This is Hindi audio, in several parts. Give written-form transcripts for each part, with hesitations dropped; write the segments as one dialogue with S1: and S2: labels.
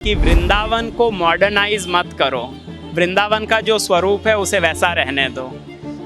S1: कि वृंदावन को मॉडर्नाइज मत करो, वृंदावन का जो स्वरूप है उसे वैसा रहने दो।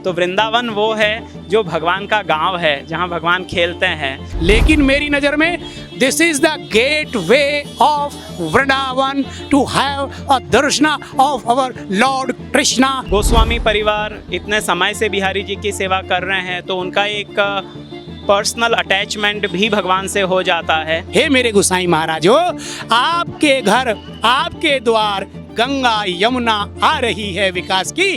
S1: तो वृंदावन वो है जो भगवान का गांव है, जहां भगवान खेलते हैं।
S2: लेकिन मेरी नज़र में this is the gateway of Vrindavan to have a darshan of our lord Krishna.
S1: Goswami परिवार इतने समय से बिहारी जी की सेवा कर रहे हैं, तो उनका एक पर्सनल अटैचमेंट भी भगवान से हो जाता है।
S2: हे मेरे गोसाई महाराजो, आपके घर, आपके द्वार गंगा यमुना आ रही है विकास की,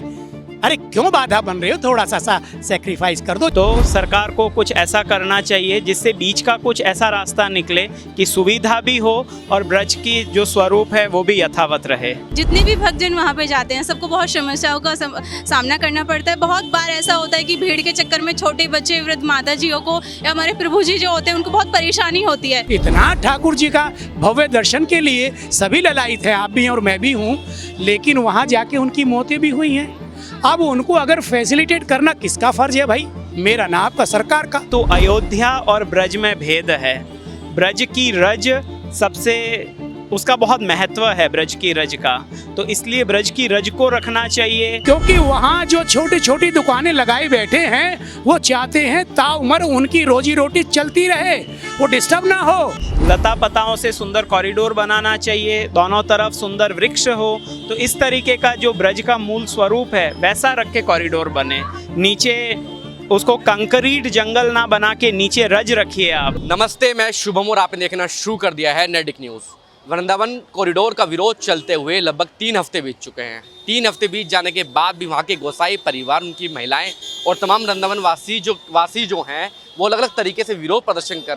S2: अरे क्यों बाधा बन रहे हो? थोड़ा सा सेक्रीफाइस कर दो।
S1: तो सरकार को कुछ ऐसा करना चाहिए जिससे बीच का कुछ ऐसा रास्ता निकले कि सुविधा भी हो और ब्रज की जो स्वरूप है वो भी यथावत रहे।
S3: जितने भी भक्तजन वहाँ पे जाते हैं सबको बहुत समस्याओं का सामना करना पड़ता है। बहुत बार ऐसा होता है कि भीड़ के चक्कर में छोटे बच्चे, वृद्ध माता जियों को या हमारे प्रभु जी जो होते हैं उनको बहुत परेशानी होती है।
S2: इतना ठाकुर जी का भव्य दर्शन के लिए सभी ललायित हैं, आप भी और मैं भी हूँ, लेकिन वहाँ जाके उनकी मौतें भी हुई हैं। अब उनको अगर फैसिलिटेट करना किसका फर्ज है भाई? मेरा ना आपका, सरकार का।
S1: तो अयोध्या और ब्रज में भेद है। ब्रज की रज सबसे, उसका बहुत महत्व है ब्रज की रज का, तो इसलिए ब्रज की रज को रखना चाहिए।
S2: क्योंकि वहाँ जो छोटी छोटी दुकानें लगाए बैठे हैं वो चाहते हैं ताउम्र उनकी रोजी रोटी चलती रहे, वो डिस्टर्ब ना हो।
S1: लता पताओं से सुंदर कॉरिडोर बनाना चाहिए, दोनों तरफ सुंदर वृक्ष हो। तो इस तरीके का जो ब्रज का मूल स्वरूप है वैसा रख के कॉरिडोर बने। नीचे उसको कंक्रीट जंगल ना बना के नीचे रज रखिए आप।
S4: नमस्ते, मैं शुभम और आपने देखना शुरू कर दिया है नेडिक न्यूज़। वृंदावन कॉरिडोर का विरोध चलते हुए लगभग 3 हफ्ते बीत चुके हैं। 3 हफ्ते बीत जाने के बाद भी वहाँ के गोसाई परिवार, उनकी महिलाएं और तमाम वृंदावन वासी जो हैं वो अलग अलग तरीके से विरोध प्रदर्शन कर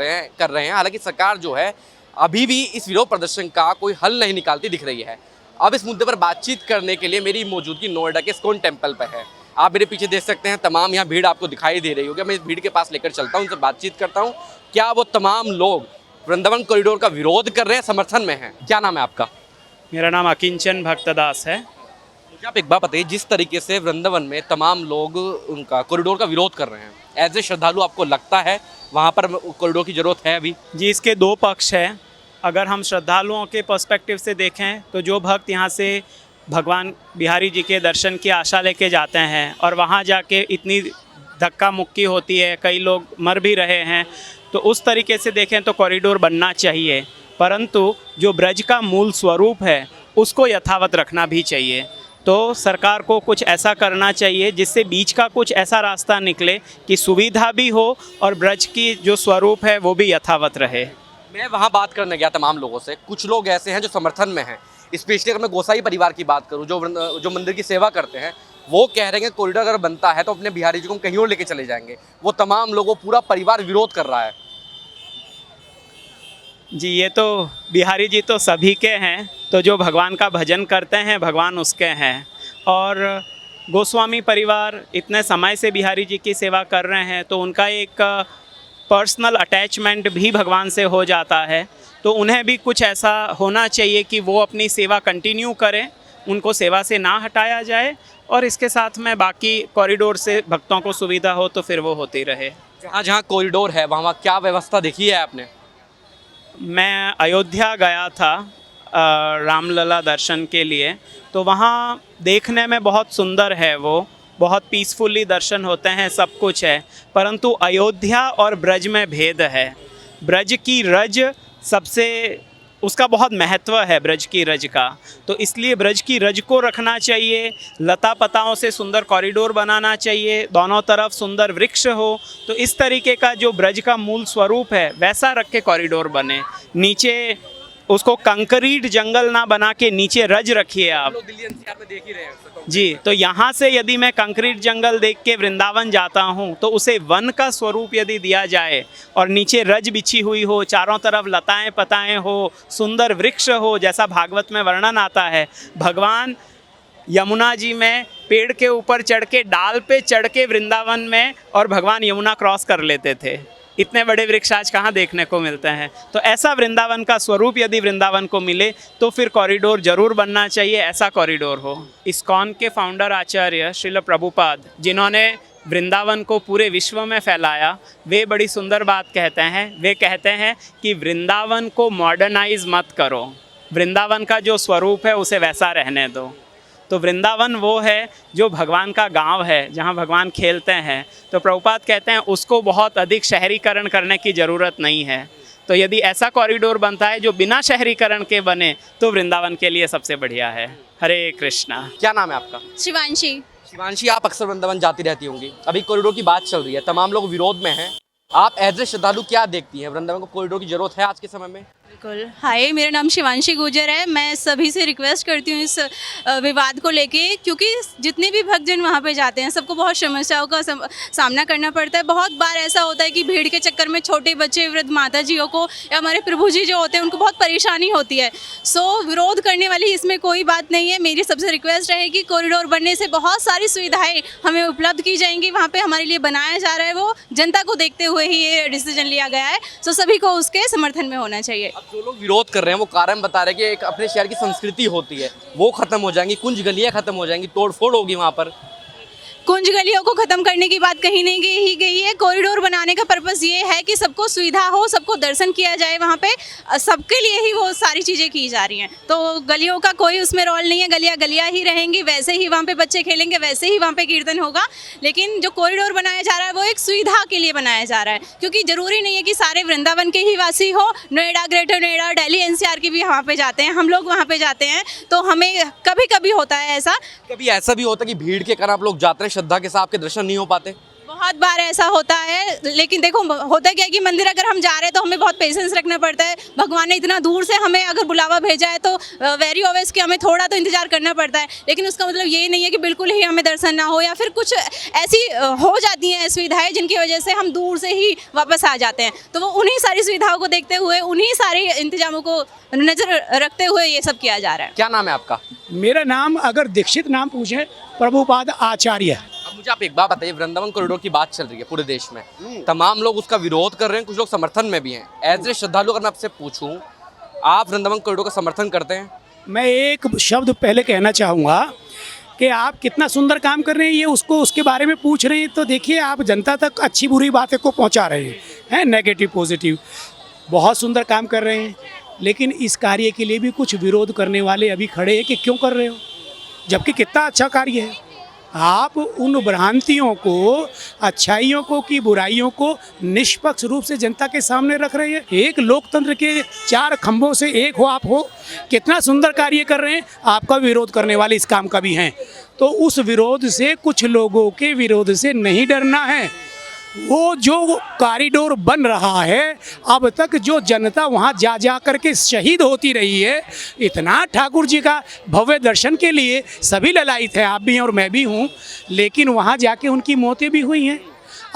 S4: रहे हैं। हालांकि सरकार जो है अभी भी इस विरोध प्रदर्शन का कोई हल नहीं निकालती दिख रही है। अब इस मुद्दे पर बातचीत करने के लिए मेरी मौजूदगी नोएडा के इस्कॉन टेम्पल पर है। आप मेरे पीछे देख सकते हैं, तमाम यहाँ भीड़ आपको दिखाई दे रही होगी। मैं इस भीड़ के पास लेकर चलता हूँ, उनसे बातचीत करता हूँ। क्या वो तमाम लोग वृंदावन कॉरिडोर का विरोध कर रहे हैं, समर्थन में हैं? क्या नाम है आपका?
S1: मेरा नाम अकिंचन भक्तदास है।
S4: मुझे आप एक बात बताइए, जिस तरीके से वृंदावन में तमाम लोग उनका कॉरिडोर का विरोध कर रहे हैं, एज ए श्रद्धालु आपको लगता है वहाँ पर कॉरिडोर की ज़रूरत है अभी?
S1: जी, इसके 2 पक्ष हैं। अगर हम श्रद्धालुओं के पर्सपेक्टिव से देखें तो जो भक्त यहाँ से भगवान बिहारी जी के दर्शन की आशा लेके जाते हैं और वहाँ जाके इतनी धक्का मुक्की होती है, कई लोग मर भी रहे हैं, तो उस तरीके से देखें तो कॉरिडोर बनना चाहिए। परंतु जो ब्रज का मूल स्वरूप है उसको यथावत रखना भी चाहिए। तो सरकार को कुछ ऐसा करना चाहिए जिससे बीच का कुछ ऐसा रास्ता निकले कि सुविधा भी हो और ब्रज की जो स्वरूप है वो भी यथावत रहे।
S4: मैं वहाँ बात करने गया तमाम लोगों से, कुछ लोग ऐसे हैं जो समर्थन में हैं। स्पेशली अगर मैं गोसाई परिवार की बात करूँ जो मंदिर की सेवा करते हैं, वो कह रहे हैं कि कॉरिडोर अगर बनता है तो अपने बिहारी जी को हम कहीं और लेके चले जाएंगे। वो तमाम लोगों, पूरा परिवार विरोध कर रहा है।
S1: जी, ये तो बिहारी जी तो सभी के हैं, तो जो भगवान का भजन करते हैं भगवान उसके हैं। और गोस्वामी परिवार इतने समय से बिहारी जी की सेवा कर रहे हैं, तो उनका एक पर्सनल अटैचमेंट भी भगवान से हो जाता है। तो उन्हें भी कुछ ऐसा होना चाहिए कि वो अपनी सेवा कंटिन्यू करें, उनको सेवा से ना हटाया जाए, और इसके साथ में बाकी कॉरिडोर से भक्तों को सुविधा हो तो फिर वो होती रहे।
S4: जहाँ जहाँ कॉरिडोर है वहाँ क्या व्यवस्था देखी है आपने?
S1: मैं अयोध्या गया था रामलला दर्शन के लिए, तो वहाँ देखने में बहुत सुंदर है, वो बहुत पीसफुली दर्शन होते हैं, सब कुछ है। परंतु अयोध्या और ब्रज में भेद है। ब्रज की रज सबसे, उसका बहुत महत्व है ब्रज की रज का, तो इसलिए ब्रज की रज को रखना चाहिए। लता पताओं से सुंदर कॉरिडोर बनाना चाहिए, दोनों तरफ सुंदर वृक्ष हो। तो इस तरीके का जो ब्रज का मूल स्वरूप है वैसा रख के कॉरिडोर बने। नीचे उसको कंक्रीट जंगल ना बना के नीचे रज रखिए आप।
S4: दिल्ली एनसीआर में देख ही रहे हैं
S1: जी, तो यहाँ से यदि मैं कंक्रीट जंगल देख के वृंदावन जाता हूँ तो उसे वन का स्वरूप यदि दिया जाए और नीचे रज बिछी हुई हो, चारों तरफ लताएं पताएं हो, सुंदर वृक्ष हो, जैसा भागवत में वर्णन आता है। भगवान यमुना जी में पेड़ के ऊपर चढ़ के, डाल पे चढ़ के वृंदावन में, और भगवान यमुना क्रॉस कर लेते थे। इतने बड़े वृक्ष आज कहाँ देखने को मिलते हैं। तो ऐसा वृंदावन का स्वरूप यदि वृंदावन को मिले तो फिर कॉरिडोर जरूर बनना चाहिए, ऐसा कॉरिडोर हो। इस्कॉन के फाउंडर आचार्य श्रील प्रभुपाद, जिन्होंने वृंदावन को पूरे विश्व में फैलाया, वे बड़ी सुंदर बात कहते हैं। वे कहते हैं कि वृंदावन को मॉडर्नाइज मत करो, वृंदावन का जो स्वरूप है उसे वैसा रहने दो। तो वृंदावन वो है जो भगवान का गांव है, जहां भगवान खेलते हैं। तो प्रभुपाद कहते हैं उसको बहुत अधिक शहरीकरण करने की ज़रूरत नहीं है। तो यदि ऐसा कॉरिडोर बनता है जो बिना शहरीकरण के बने तो वृंदावन के लिए सबसे बढ़िया है। हरे कृष्णा।
S4: क्या नाम है आपका?
S3: शिवांशी।
S4: शिवांशी, आप अक्सर वृंदावन जाती रहती होंगी। अभी कॉरिडोर की बात चल रही है, तमाम लोग विरोध में हैं। आप एज ए श्रद्धालु क्या देखती हैं, वृंदावन को कॉरिडोर की जरूरत है आज के समय में?
S3: बिल्कुल। हाय, मेरा नाम शिवांशी गुर्जर है। मैं सभी से रिक्वेस्ट करती हूँ इस विवाद को लेके, क्योंकि जितने भी भक्तजन वहाँ पे जाते हैं सबको बहुत समस्याओं का सामना करना पड़ता है। बहुत बार ऐसा होता है कि भीड़ के चक्कर में छोटे बच्चे, वृद्ध माता जियों को या हमारे प्रभु जी जो होते हैं उनको बहुत परेशानी होती है। सो विरोध करने वाली इसमें कोई बात नहीं है। मेरी सबसे रिक्वेस्ट रहेगी, कॉरिडोर बनने से बहुत सारी सुविधाएँ हमें उपलब्ध की जाएंगी। वहाँ पर हमारे लिए बनाया जा रहा है, वो जनता को देखते हुए ही ये डिसीजन लिया गया है। सो सभी को उसके समर्थन में होना चाहिए।
S4: अब जो लोग विरोध कर रहे हैं वो कारण बता रहे हैं कि एक अपने शहर की संस्कृति होती है वो खत्म हो जाएंगी, कुंज गलियां खत्म हो जाएंगी, तोड़फोड़ होगी वहाँ पर।
S3: कुंज गलियों को खत्म करने की बात कहीं नहीं ही गई है। कॉरिडोर बनाने का पर्पस ये है कि सबको सुविधा हो, सबको दर्शन किया जाए। वहाँ पे सबके लिए ही वो सारी चीज़ें की जा रही हैं। तो गलियों का कोई उसमें रोल नहीं है। गलियाँ गलियाँ ही रहेंगी, वैसे ही वहाँ पे बच्चे खेलेंगे, वैसे ही वहाँ पे कीर्तन होगा। लेकिन जो कॉरिडोर बनाया जा रहा है वो एक सुविधा के लिए बनाया जा रहा है, क्योंकि ज़रूरी नहीं है कि सारे वृंदावन के ही वासी हो। नोएडा, ग्रेटर नोएडा, दिल्ली एनसीआर के भी वहाँ पे जाते हैं, हम लोग वहाँ पे जाते हैं। तो हमें कभी कभी होता है ऐसा,
S4: कभी ऐसा भी होता है कि भीड़ के कारण आप लोग जाते हैं, श्रद्धा के साथ आपके दर्शन नहीं हो पाते?
S3: बहुत बार ऐसा होता है। लेकिन देखो, होता क्या है कि मंदिर अगर हम जा रहे हैं तो हमें बहुत पेशेंस रखना पड़ता है। भगवान ने इतना दूर से हमें अगर बुलावा भेजा है तो वेरी ऑब्वियस कि हमें थोड़ा तो इंतजार करना पड़ता है। लेकिन उसका मतलब ये नहीं है कि बिल्कुल ही हमें दर्शन ना हो, या फिर कुछ ऐसी हो जाती हैं सुविधाएं जिनकी वजह से हम दूर से ही वापस आ जाते हैं। तो वो उन्हीं सारी सुविधाओं को देखते हुए, उन्हीं सारे इंतजामों को नज़र रखते हुए ये सब किया जा रहा है।
S4: क्या नाम है आपका?
S2: मेरा नाम अगर दीक्षित नाम पूछे, प्रभुपाद आचार्य।
S4: अब मुझे आप एक बात बताइए, वृंदावन कॉरिडोर की बात चल रही है पूरे देश में, तमाम लोग उसका विरोध कर रहे हैं, कुछ लोग समर्थन में भी हैं। एज ए श्रद्धालु अगर मैं आपसे पूछूं, आप वृंदावन कॉरिडोर का समर्थन करते हैं?
S2: मैं एक शब्द पहले कहना चाहूँगा कि आप कितना सुंदर काम कर रहे हैं, ये उसको उसके बारे में पूछ रहे हैं। तो देखिए, आप जनता तक अच्छी बुरी बातें को पहुँचा रहे हैं, नेगेटिव पॉजिटिव, बहुत सुंदर काम कर रहे हैं। लेकिन इस कार्य के लिए भी कुछ विरोध करने वाले अभी खड़े हैं कि क्यों कर रहे हो, जबकि कितना अच्छा कार्य है। आप उन भ्रांतियों को, अच्छाइयों को कि बुराइयों को निष्पक्ष रूप से जनता के सामने रख रहे हैं। एक लोकतंत्र के चार खंभों से एक हो आप हो, कितना सुंदर कार्य कर रहे हैं। आपका विरोध करने वाले इस काम का भी हैं। तो उस विरोध से, कुछ लोगों के विरोध से नहीं डरना है। वो जो कॉरिडोर बन रहा है, अब तक जो जनता वहाँ जा जा कर के शहीद होती रही है, इतना ठाकुर जी का भव्य दर्शन के लिए सभी ललायित है, आप भी हैं और मैं भी हूँ। लेकिन वहाँ जाके उनकी मौतें भी हुई हैं।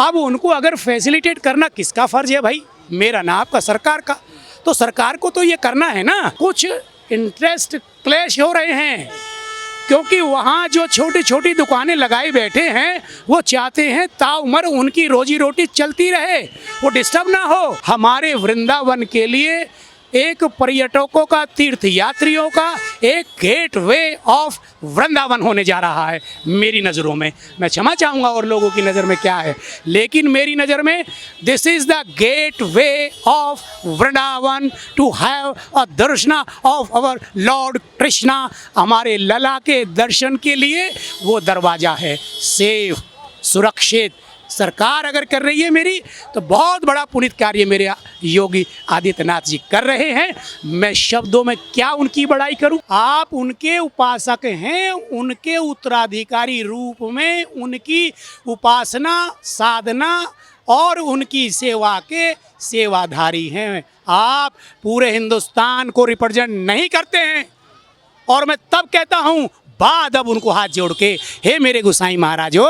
S2: अब उनको अगर फैसिलिटेट करना किसका फ़र्ज़ है भाई? मेरा ना आपका, सरकार का। तो सरकार को तो ये करना है ना। कुछ इंटरेस्ट क्लैश हो रहे हैं, क्योंकि वहाँ जो छोटी छोटी दुकानें लगाए बैठे हैं वो चाहते हैं ताउम्र उनकी रोजी रोटी चलती रहे, वो डिस्टर्ब ना हो। हमारे वृंदावन के लिए एक पर्यटकों का, तीर्थ यात्रियों का एक गेट वे ऑफ वृंदावन होने जा रहा है मेरी नज़रों में। मैं क्षमा चाहूँगा और लोगों की नज़र में क्या है, लेकिन मेरी नज़र में this is the gateway of Vrindavan to have a darshan of our lord Krishna. हमारे लला के दर्शन के लिए वो दरवाज़ा है, सेफ, सुरक्षित। सरकार अगर कर रही है मेरी, तो बहुत बड़ा पुनीत कार्य मेरे योगी आदित्यनाथ जी कर रहे हैं। मैं शब्दों में क्या उनकी बड़ाई करूं। आप उनके उपासक हैं, उनके उत्तराधिकारी रूप में उनकी उपासना, साधना और उनकी सेवा के सेवाधारी हैं। आप पूरे हिंदुस्तान को रिप्रेजेंट नहीं करते हैं। और मैं तब कहता हूँ, बाद अब उनको हाथ जोड़ के, हे मेरे गोसाई महाराजो,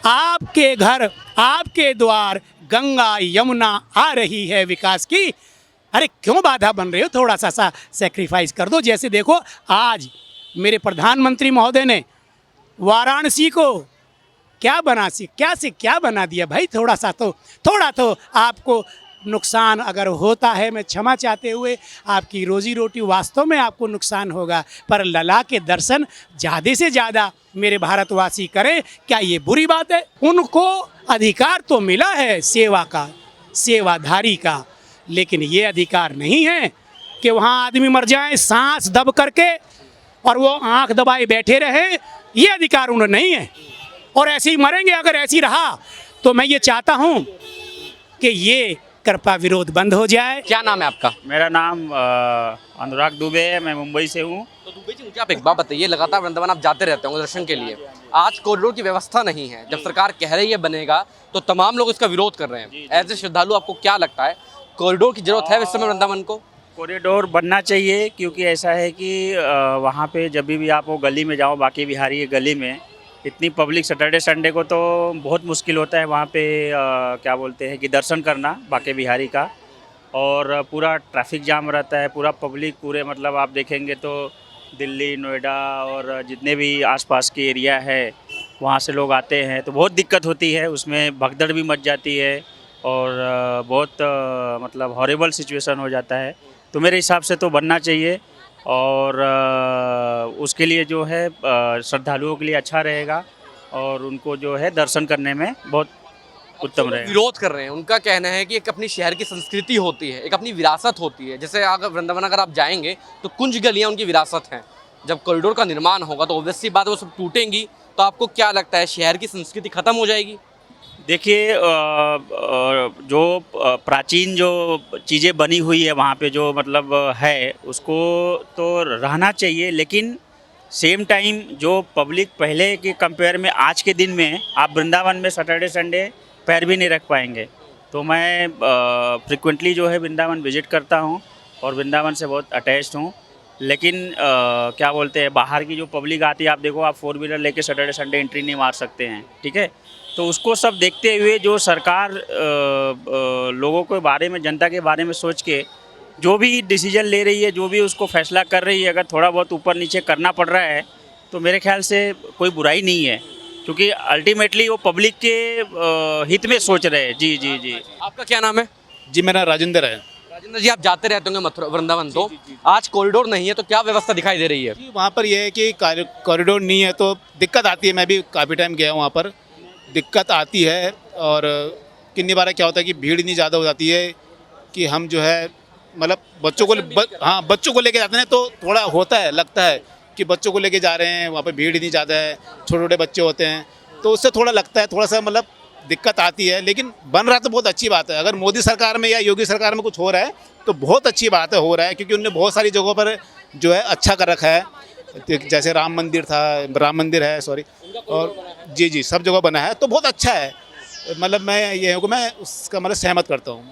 S2: आपके घर, आपके द्वार गंगा यमुना आ रही है विकास की। अरे क्यों बाधा बन रहे हो? थोड़ा सा सेक्रीफाइस कर दो। जैसे देखो, आज मेरे प्रधानमंत्री महोदय ने वाराणसी को क्या बना दिया भाई। थोड़ा तो आपको नुकसान अगर होता है, मैं क्षमा चाहते हुए, आपकी रोजी रोटी वास्तव में आपको नुकसान होगा, पर लला के दर्शन ज़्यादा से ज़्यादा मेरे भारतवासी करें, क्या ये बुरी बात है? उनको अधिकार तो मिला है सेवा का, सेवाधारी का, लेकिन ये अधिकार नहीं है कि वहाँ आदमी मर जाए सांस दब करके और वो आंख दबाए बैठे रहे, ये अधिकार उन्हें नहीं है और ऐसे ही मरेंगे। अगर ऐसे ही रहा तो मैं ये चाहता हूँ कि ये कृपा विरोध बंद हो जाए।
S4: क्या नाम है आपका?
S5: मेरा नाम अनुराग दुबे है, मैं मुंबई से हूँ।
S4: तो दुबे जी, मुझे आप एक बात बताइए, लगातार वृंदावन आप जाते रहते होंगे दर्शन के लिए, आज कॉरिडोर की व्यवस्था नहीं है, जब सरकार कह रही है बनेगा तो तमाम लोग इसका विरोध कर रहे हैं। एज ए श्रद्धालु आपको क्या लगता है, कॉरिडोर की जरूरत है इस समय वृंदावन को?
S5: कॉरिडोर बनना चाहिए, क्योंकि ऐसा है कि वहाँ पे जब भी आप वो गली में जाओ, बाकी बिहारी की गली में इतनी पब्लिक, सैटरडे संडे को तो बहुत मुश्किल होता है वहाँ पे क्या बोलते हैं कि दर्शन करना बाकी बिहारी का, और पूरा ट्रैफिक जाम रहता है, पूरा पब्लिक पूरे मतलब आप देखेंगे तो दिल्ली, नोएडा और जितने भी आसपास के एरिया है वहाँ से लोग आते हैं, तो बहुत दिक्कत होती है, उसमें भगदड़ भी मच जाती है और बहुत मतलब हॉरिबल सिचुएशन हो जाता है। तो मेरे हिसाब से तो बनना चाहिए और उसके लिए जो है श्रद्धालुओं के लिए अच्छा रहेगा और उनको जो है दर्शन करने में बहुत उत्तम रहेगा।
S4: विरोध कर रहे हैं, उनका कहना है कि एक अपनी शहर की संस्कृति होती है, एक अपनी विरासत होती है। जैसे अगर वृंदावन अगर आप जाएंगे तो कुंज गलियां उनकी विरासत हैं। जब कॉरिडोर का निर्माण होगा तो ऑब्वियस सी बात है वो सब टूटेंगी, तो आपको क्या लगता है शहर की संस्कृति खत्म हो जाएगी?
S5: देखिए जो प्राचीन जो चीज़ें बनी हुई है वहाँ पे जो मतलब है उसको तो रहना चाहिए, लेकिन सेम टाइम जो पब्लिक पहले के कंपेयर में आज के दिन में आप वृंदावन में सैटरडे संडे पैर भी नहीं रख पाएंगे। तो मैं फ्रिक्वेंटली जो है वृंदावन विज़िट करता हूँ और वृंदावन से बहुत अटैच्ड हूँ, लेकिन क्या बोलते हैं बाहर की जो पब्लिक आती है, आप देखो आप 4 व्हीलर लेके सैटरडे संडे एंट्री नहीं मार सकते हैं, ठीक है। तो उसको सब देखते हुए जो सरकार लोगों के बारे में, जनता के बारे में सोच के जो भी डिसीजन ले रही है, जो भी उसको फैसला कर रही है, अगर थोड़ा बहुत ऊपर नीचे करना पड़ रहा है तो मेरे ख्याल से कोई बुराई नहीं है, क्योंकि अल्टीमेटली वो पब्लिक के हित में सोच रहे हैं। जी जी जी।
S4: आपका क्या नाम है?
S6: जी मेरा राजेंद्र है।
S4: राजेंद्र जी, आप जाते रहते होंगे मथुरा वृंदावन, तो आज कॉरिडोर नहीं है तो क्या व्यवस्था दिखाई दे रही है?
S6: जी वहाँ पर यह है कि कॉरिडोर नहीं है तो दिक्कत आती है। मैं भी काफ़ी टाइम गया हूँ वहाँ पर, दिक्कत आती है। और कितनी बार क्या होता है कि भीड़ इतनी ज़्यादा हो जाती है कि हम जो है मतलब बच्चों को हाँ बच्चों को लेके जाते हैं तो थोड़ा होता है, लगता है कि बच्चों को लेके जा रहे हैं, वहाँ पर भीड़ इतनी ज़्यादा है, छोटे छोटे बच्चे होते हैं, तो उससे थोड़ा लगता है, थोड़ा सा मतलब दिक्कत आती है। लेकिन बन रहा तो बहुत अच्छी बात है। अगर मोदी सरकार में या योगी सरकार में कुछ हो रहा है तो बहुत अच्छी बात है, हो रहा है, क्योंकि उन्होंने बहुत सारी जगहों पर जो है अच्छा कर रखा है। जैसे राम मंदिर है सॉरी, और जी जी सब जगह बना है तो बहुत अच्छा है। मतलब मैं ये हूँ कि मैं उसका मतलब सहमत करता हूँ।